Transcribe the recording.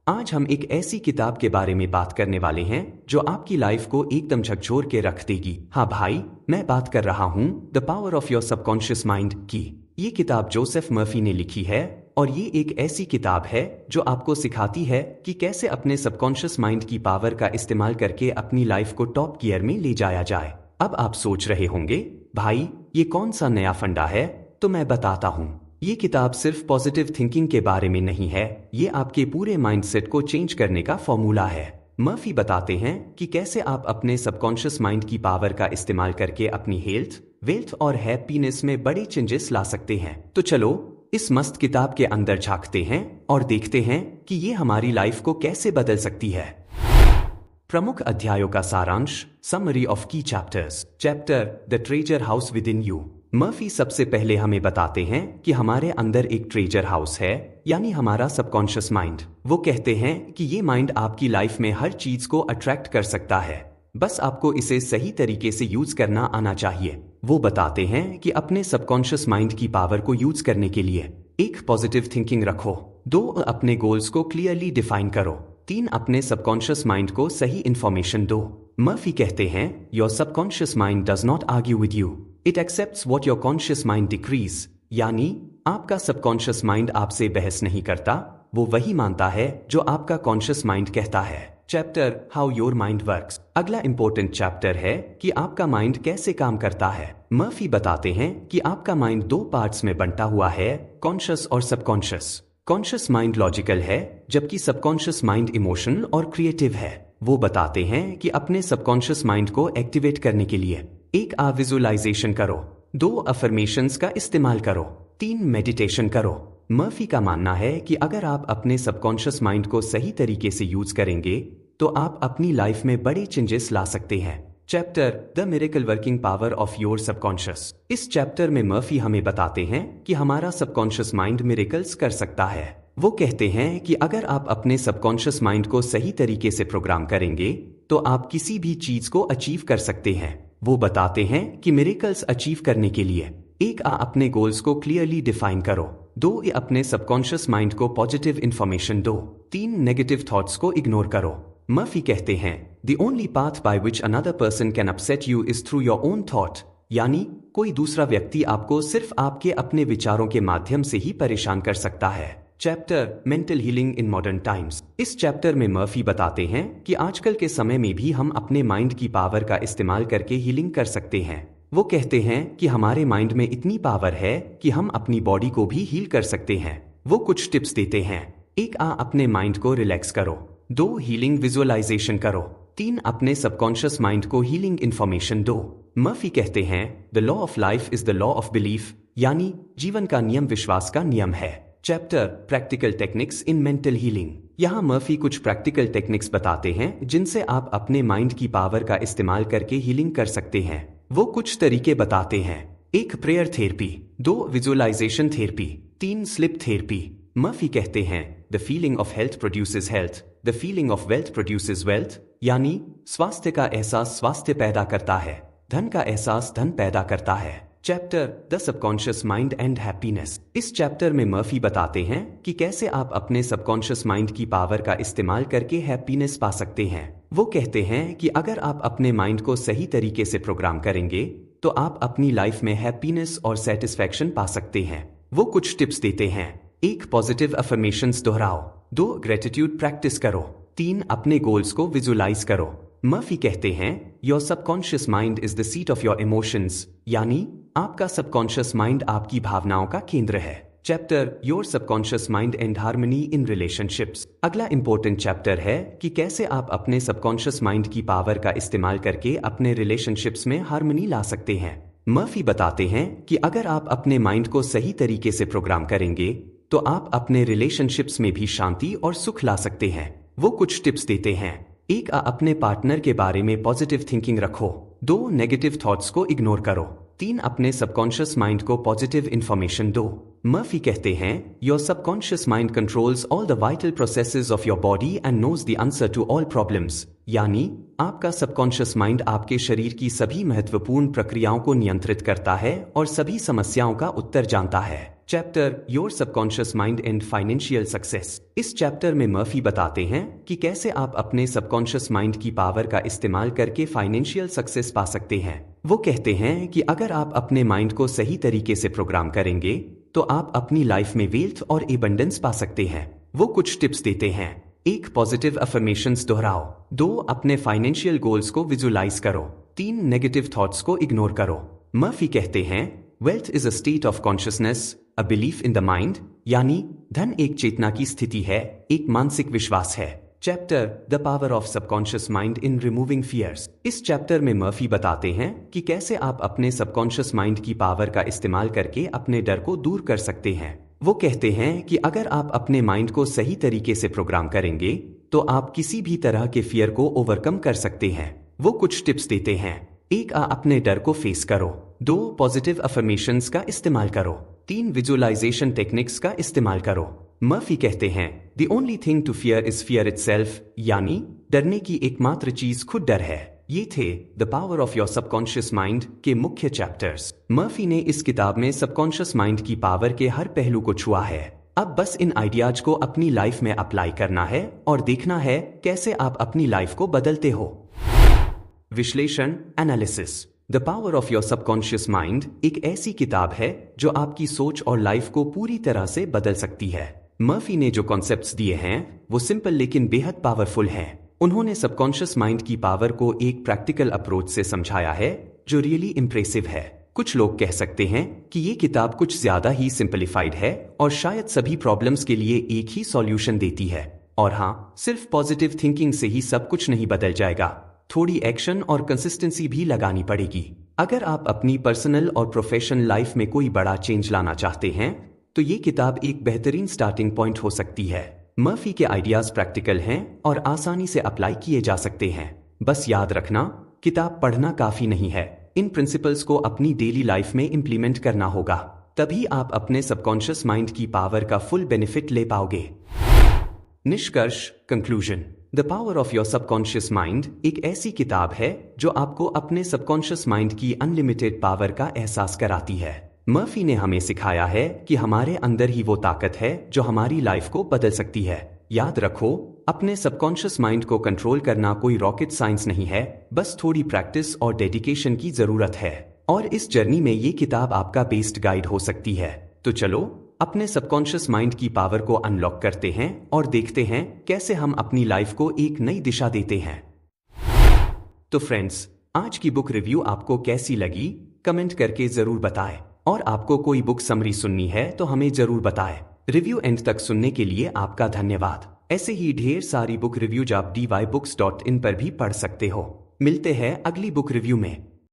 आज हम एक ऐसी किताब के बारे में बात करने वाले हैं जो आपकी लाइफ को एकदम झकझोर के रख देगी। हाँ भाई, मैं बात कर रहा हूँ the power of your subconscious mind की। ये किताब जोसेफ मर्फी ने लिखी है और ये एक ऐसी किताब है जो आपको सिखाती है कि कैसे अपने सबकॉन्शियस माइंड की पावर का इस्तेमाल करके अपनी लाइफ को टॉप गियर में ले जाया जाए। अब आप सोच रहे होंगे, भाई ये कौन सा नया फंडा है? तो मैं बताता हूँ। ये किताब सिर्फ पॉजिटिव थिंकिंग के बारे में नहीं है, ये आपके पूरे माइंडसेट को चेंज करने का फॉर्मूला है। मर्फी बताते हैं कि कैसे आप अपने सबकॉन्शियस माइंड की पावर का इस्तेमाल करके अपनी हेल्थ, वेल्थ और हैप्पीनेस में बड़े चेंजेस ला सकते हैं। तो चलो इस मस्त किताब के अंदर झांकते हैं और देखते हैं कि ये हमारी लाइफ को कैसे बदल सकती है। प्रमुख अध्यायों का सारांश, समरी ऑफ की chapters. Chapter the treasure house with in you. Murphy सबसे पहले हमें बताते हैं कि हमारे अंदर एक ट्रेजर हाउस है, यानी हमारा सबकॉन्शियस माइंड। वो कहते हैं कि ये माइंड आपकी लाइफ में हर चीज को अट्रैक्ट कर सकता है, बस आपको इसे सही तरीके से यूज करना आना चाहिए। वो बताते हैं कि अपने सबकॉन्शियस माइंड की पावर को यूज करने के लिए 1. पॉजिटिव थिंकिंग रखो। 2. अपने गोल्स को क्लियरली डिफाइन करो। 3. अपने सबकॉन्शियस माइंड को सही इंफॉर्मेशन दो। मर्फी कहते हैं your subconscious mind does not argue with you, it accepts what your conscious mind decrease. यानी आपका सबकॉन्शियस माइंड आपसे बहस नहीं करता, वो वही मानता है जो आपका कॉन्शियस माइंड कहता है। Chapter how your mind works. अगला इंपॉर्टेंट चैप्टर है कि आपका माइंड कैसे काम करता है। मर्फी बताते हैं कि आपका माइंड 2 पार्ट्स में बंटा हुआ है, कॉन्शियस और सबकॉन्शियस। कॉन्शियस माइंड लॉजिकल है, जबकि सबकॉन्शियस माइंड इमोशनल और क्रिएटिव है। वो बताते हैं कि अपने सबकॉन्शियस माइंड को एक्टिवेट करने के लिए 1. विजुअलाइजेशन करो। 2. अफर्मेशंस का इस्तेमाल करो। 3. मेडिटेशन करो। मर्फी का मानना है कि अगर आप अपने सबकॉन्शियस माइंड को सही तरीके से यूज करेंगे तो आप अपनी लाइफ में बड़े चेंजेस ला सकते हैं। Chapter the miracle working power of your subconscious. इस चैप्टर में मर्फी हमें बताते हैं कि हमारा सबकॉन्शियस माइंड मिरेकल्स कर सकता है। वो कहते हैं कि अगर आप अपने सबकॉन्शियस माइंड को सही तरीके से प्रोग्राम करेंगे तो आप किसी भी चीज को अचीव कर सकते हैं। वो बताते हैं कि मिरेकल्स अचीव करने के लिए 1. अपने गोल्स को क्लियरली डिफाइन करो। 2. अपने सबकॉन्शियस माइंड को पॉजिटिव इंफॉर्मेशन दो। 3. नेगेटिव थॉट्स को इग्नोर करो। मर्फी कहते हैं the only path by which another person can upset you is through your own thought. यानी कोई दूसरा व्यक्ति आपको सिर्फ आपके अपने विचारों के माध्यम से ही परेशान कर सकता है। Chapter mental healing in modern times. इस चैप्टर में मर्फी बताते हैं कि आजकल के समय में भी हम अपने माइंड की पावर का इस्तेमाल करके हीलिंग कर सकते हैं। वो कहते हैं कि हमारे माइंड में इतनी पावर है कि हम अपनी बॉडी को भी हील कर सकते हैं। वो कुछ टिप्स देते हैं। 1. अपने माइंड को रिलैक्स करो। 2. हीलिंग विजुअलाइजेशन करो। 3. अपने सबकॉन्शियस माइंड को हीलिंग इंफॉर्मेशन दो। मर्फी कहते हैं the law of life is the law of belief, यानी जीवन का नियम विश्वास का नियम है। Chapter practical techniques in mental healing. यहाँ मर्फी कुछ प्रैक्टिकल टेक्निक्स बताते हैं जिनसे आप अपने माइंड की पावर का इस्तेमाल करके हीलिंग कर सकते हैं। वो कुछ तरीके बताते हैं। 1. Prayer therapy. 2. Visualisation therapy. 3. Sleep therapy. Murphy कहते हैं the feeling of health produces health, the feeling of wealth produces wealth. यानी स्वास्थ्य का एहसास स्वास्थ्य पैदा करता है, धन का एहसास धन पैदा करता है। Chapter the subconscious mind and happiness. इस चैप्टर में मर्फी बताते हैं कि कैसे आप अपने सबकॉन्शियस माइंड की पावर का इस्तेमाल करके हैप्पीनेस पा सकते हैं। वो कहते हैं कि अगर आप अपने माइंड को सही तरीके से प्रोग्राम करेंगे तो आप अपनी लाइफ में हैप्पीनेस और सेटिस्फैक्शन पा सकते हैं। वो कुछ टिप्स देते हैं। 1. पॉजिटिव अफर्मेशंस दोहराओ। 2. ग्रेटिट्यूड प्रैक्टिस करो। 3. अपने गोल्स को विजुअलाइज करो। मर्फी कहते हैं your subconscious mind is the seat of your emotions, यानी आपका सबकॉन्शियस माइंड आपकी भावनाओं का केंद्र है। Chapter your subconscious mind and harmony in relationships. अगला इंपॉर्टेंट चैप्टर है कि कैसे आप अपने सबकॉन्शियस माइंड की पावर का इस्तेमाल करके अपने रिलेशनशिप्स में हार्मनी ला सकते हैं। मर्फी बताते हैं कि अगर आप अपने माइंड को सही तरीके से प्रोग्राम करेंगे तो आप अपने रिलेशनशिप्स में भी शांति और सुख ला सकते हैं। वो कुछ टिप्स देते हैं। 1. अपने पार्टनर के बारे में पॉजिटिव थिंकिंग रखो। 2. नेगेटिव थॉट्स को इग्नोर करो। 3. अपने सबकॉन्शियस माइंड को पॉजिटिव इंफॉर्मेशन दो। मर्फी कहते हैं, your subconscious mind controls all the vital processes of your body and knows the answer to all problems. यानी आपका सबकॉन्शियस माइंड आपके शरीर की सभी महत्वपूर्ण प्रक्रियाओं को नियंत्रित करता है और सभी समस्याओं का उत्तर जानता है। Chapter your subconscious mind and financial success. इस चैप्टर में मर्फी बताते हैं कि कैसे आप अपने सबकॉन्शियस माइंड की पावर का इस्तेमाल करके फाइनेंशियल सक्सेस पा सकते हैं। वो कहते हैं कि अगर आप अपने माइंड को सही तरीके से प्रोग्राम करेंगे तो आप अपनी लाइफ में वेल्थ और एबंडेंस पा सकते हैं। वो कुछ टिप्स देते हैं। 1. पॉजिटिव अफर्मेशंस दोहराओ। 2. अपने फाइनेंशियल गोल्स को विजुलाइज करो। 3. नेगेटिव थॉट्स को इग्नोर करो। मर्फी कहते हैं, wealth is a state of consciousness, a belief in the mind. यानी धन एक चेतना की स्थिति है, एक मानसिक विश्वास है। Chapter the power of subconscious mind in removing fears. इस चैप्टर में मर्फी बताते हैं कि कैसे आप अपने सबकॉन्शियस माइंड की पावर का इस्तेमाल करके अपने डर को दूर कर सकते हैं। वो कहते हैं कि अगर आप अपने माइंड को सही तरीके से प्रोग्राम करेंगे तो आप किसी भी तरह के फियर को ओवरकम कर सकते हैं। वो कुछ टिप्स देते हैं। 1. अपने डर को फेस करो। 2. पॉजिटिव अफर्मेशंस का इस्तेमाल करो। 3. विजुअलाइजेशन टेक्निक्स का इस्तेमाल करो। मर्फी कहते हैं, the only thing to fear is fear itself. यानी डरने की एकमात्र चीज खुद डर है। ये थे the power of your subconscious mind के मुख्य चैप्टर्स। मर्फी ने इस किताब में सबकॉन्शियस माइंड की पावर के हर पहलू को छुआ है। अब बस इन आइडियाज को अपनी लाइफ में अप्लाई करना है और देखना है कैसे आप अपनी लाइफ को बदलते हो। विश्लेषण analysis. The power of your subconscious mind एक ऐसी किताब है जो आपकी सोच और लाइफ को पूरी तरह से बदल सकती है। मर्फी ने जो कॉन्सेप्ट्स दिए हैं वो सिंपल लेकिन बेहद पावरफुल हैं। उन्होंने सबकॉन्शियस माइंड की पावर को एक प्रैक्टिकल अप्रोच से समझाया है जो रियली इम्प्रेसिव है। कुछ लोग कह सकते हैं कि ये किताब कुछ ज्यादा ही सिंपलीफाइड है और शायद सभी प्रॉब्लम्स के लिए एक ही सॉल्यूशन देती है। और हाँ, सिर्फ पॉजिटिव थिंकिंग से ही सब कुछ नहीं बदल जाएगा, थोड़ी एक्शन और कंसिस्टेंसी भी लगानी पड़ेगी। अगर आप अपनी पर्सनल और प्रोफेशनल लाइफ में कोई बड़ा चेंज लाना चाहते हैं तो ये किताब एक बेहतरीन स्टार्टिंग पॉइंट हो सकती है। मर्फी के आइडियाज प्रैक्टिकल हैं और आसानी से अप्लाई किए जा सकते हैं। बस याद रखना, किताब पढ़ना काफी नहीं है, इन प्रिंसिपल्स को अपनी डेली लाइफ में इंप्लीमेंट करना होगा, तभी आप अपने सबकॉन्शियस माइंड की पावर का फुल बेनिफिट ले पाओगे। निष्कर्ष conclusion. The power of your subconscious mind एक ऐसी किताब है जो आपको अपने सबकॉन्शियस माइंड की अनलिमिटेड पावर का एहसास कराती है। मर्फी ने हमें सिखाया है कि हमारे अंदर ही वो ताकत है जो हमारी लाइफ को बदल सकती है। याद रखो, अपने सबकॉन्शियस माइंड को कंट्रोल करना कोई रॉकेट साइंस नहीं है, बस थोड़ी प्रैक्टिस और डेडिकेशन की जरूरत है। और इस जर्नी में ये किताब आपका बेस्ट गाइड हो सकती है। तो चलो अपने सबकॉन्शियस माइंड की पावर को अनलॉक करते हैं और देखते हैं कैसे हम अपनी लाइफ को एक नई दिशा देते हैं। तो फ्रेंड्स, आज की बुक रिव्यू आपको कैसी लगी कमेंट करके जरूर बताएं। और आपको कोई बुक समरी सुननी है तो हमें जरूर बताएं। रिव्यू एंड तक सुनने के लिए आपका धन्यवाद। ऐसे ही ढेर सारी बुक रिव्यूज आप dybooks.in पर भी पढ़ सकते हो। मिलते हैं अगली बुक रिव्यू में।